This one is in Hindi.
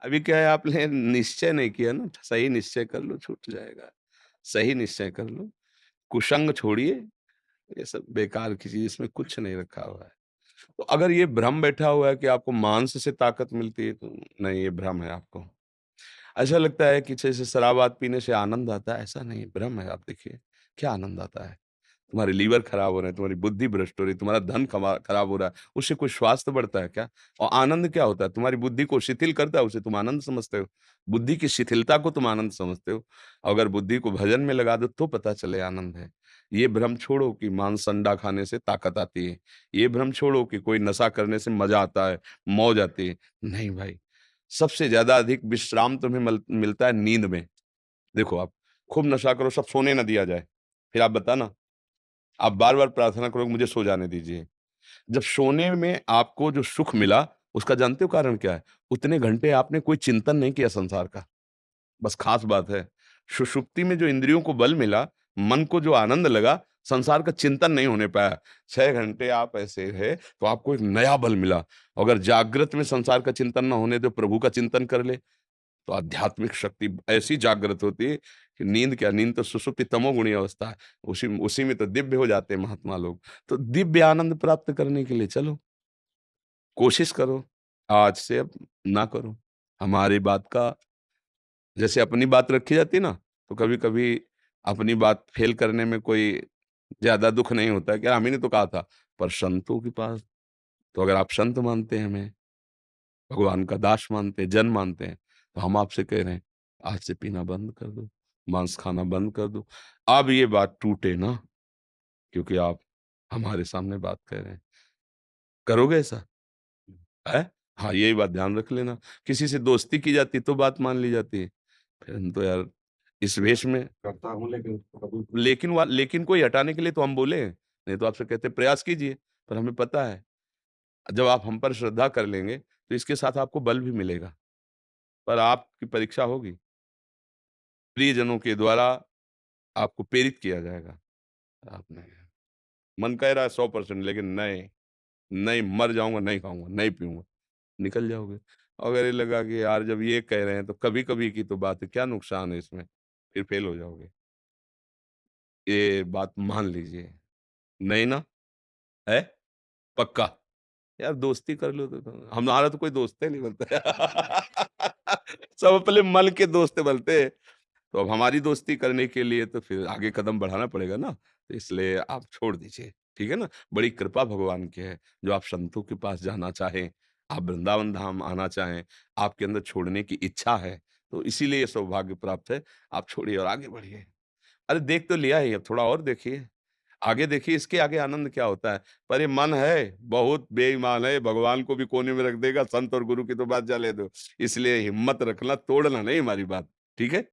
अभी क्या है, आपने निश्चय नहीं किया ना, सही निश्चय कर लो, छूट जाएगा। सही निश्चय कर लो, कुसंग छोड़िए, ये सब बेकार की चीज़, इसमें कुछ नहीं रखा हुआ है। तो अगर ये भ्रम बैठा हुआ है कि आपको मांस से ताकत मिलती है, तो नहीं, ये भ्रम है आपको। ऐसा लगता है कि जैसे शराब आद पीने से आनंद आता है, ऐसा नहीं, भ्रम है। आप देखिए, क्या आनंद आता है? तुम्हारे लीवर खराब हो रहे हैं, तुम्हारी बुद्धि भ्रष्ट हो रही है, तुम्हारा धन खराब हो रहा है, उससे कोई स्वास्थ्य बढ़ता है क्या? और आनंद क्या होता है? तुम्हारी बुद्धि को शिथिल करता है, उसे तुम आनंद समझते हो। बुद्धि की शिथिलता को तुम आनंद समझते हो। अगर बुद्धि को भजन में लगा दो तो पता चले आनंद है। ये भ्रम छोड़ो कि मांस अंडा खाने से ताकत आती है। ये भ्रम छोड़ो कि कोई नशा करने से मजा आता है, मौज आती है। नहीं भाई, सबसे ज्यादा अधिक विश्राम तुम्हें मिलता है नींद में। देखो, आप खूब नशा करो, सब सोने ना दिया जाए, फिर आप बताना, आप बार-बार प्रार्थना करोगे मुझे सो जाने दीजिए। जब सोने में आपको जो सुख मिला, उसका जानते हो कारण क्या है? उतने घंटे आपने कोई चिंतन नहीं किया संसार का, बस ख़ास बात है। सुषुप्ति में जो इंद्रियों को बल मिला, मन को जो आनंद लगा, संसार का चिंतन नहीं होने पाया। 6 घंटे आप ऐसे रहे, तो आपको एक नया बल मिला। अगर जागृत में संसार का चिंतन ना होने दो, प्रभु का चिंतन कर ले, तो आध्यात्मिक शक्ति ऐसी जागृत होती है कि नींद क्या, नींद तो सुषुप्ति तमोगुणी अवस्था है। उसी उसी में तो दिव्य हो जाते हैं महात्मा लोग। तो दिव्य आनंद प्राप्त करने के लिए चलो, कोशिश करो, आज से अब ना करो। हमारी बात का, जैसे अपनी बात रखी जाती है ना, तो कभी-कभी अपनी बात फ़ेल करने में कोई ज़्यादा दुःख नहीं होता है कि हम ही ने तो कहा था। पर संतों के पास, तो अगर आप संत मानते हैं हमें, भगवान का दास मानते हैं, जन मानते हैं, तो हम आपसे कह रहे हैं, आज से पीना बंद कर दो, मांस खाना बंद कर दो। अब ये बात टूटे ना, क्योंकि आप हमारे सामने बात कह रहे हैं। करोगे ऐसा? हैं? हाँ, यही बात ध्यान रख लेना। किसी से दोस्ती की जाती तो बात मान ली जाती है। फिर हम तो यार इस वेश में करता हूँ, लेकिन कोई हटाने के लिए तो हम बोले, नहीं तो आपसे कहते प्रयास कीजिए, पर हमें पता है, जब आप हम पर श्रद्धा कर लेंगे, तो इसके साथ आपको बल भी मिलेगा। पर आपकी परीक्षा होगी। प्रियजनों के द्वारा आपको प्रेरित किया जाएगा। आपने मन कह रहा है 100%, लेकिन नहीं, नहीं, मर जाऊँगा, नहीं खाऊँगा, नहीं पीऊँगा, निकल जाओगे। अगर ये लगा कि यार जब ये कह रहे हैं तो कभी-कभी की तो बात है, क्या नुकसान है इसमें? फिर फेल हो जाओगे। ये बात मान लीजिए। नहीं ना? है? पक्का? यार दोस्ती कर लो तो हमारा तो कोई दोस्त ही नहीं बनता। सब अपने मन के दोस्त बनते हैं। तो अब हमारी दोस्ती करने के लिए तो फिर आगे कदम बढ़ाना पड़ेगा ना, तो इसलिए आप छोड़ दीजिए, ठीक है ना? बड़ी कृपा भगवान की है, जो आप संतों के पास जाना चाहें, आप वृंदावन धाम आना चाहें, आपके अंदर छोड़ने की इच्छा है, तो इसीलिए ये सौभाग्य प्राप्त है। आप छोड़िए और आगे बढ़िए। अरे देख तो लिया ही, अब थोड़ा और देखिए, आगे देखिए, इसके आगे आनंद क्या होता है? पर ये मन है, बहुत बेईमान है, भगवान को भी कोने में रख देगा, संत और गुरु की तो बात जाने दो। इसलिए हिम्मत रखना, तोड़ना नहीं हमारी बात, ठीक है?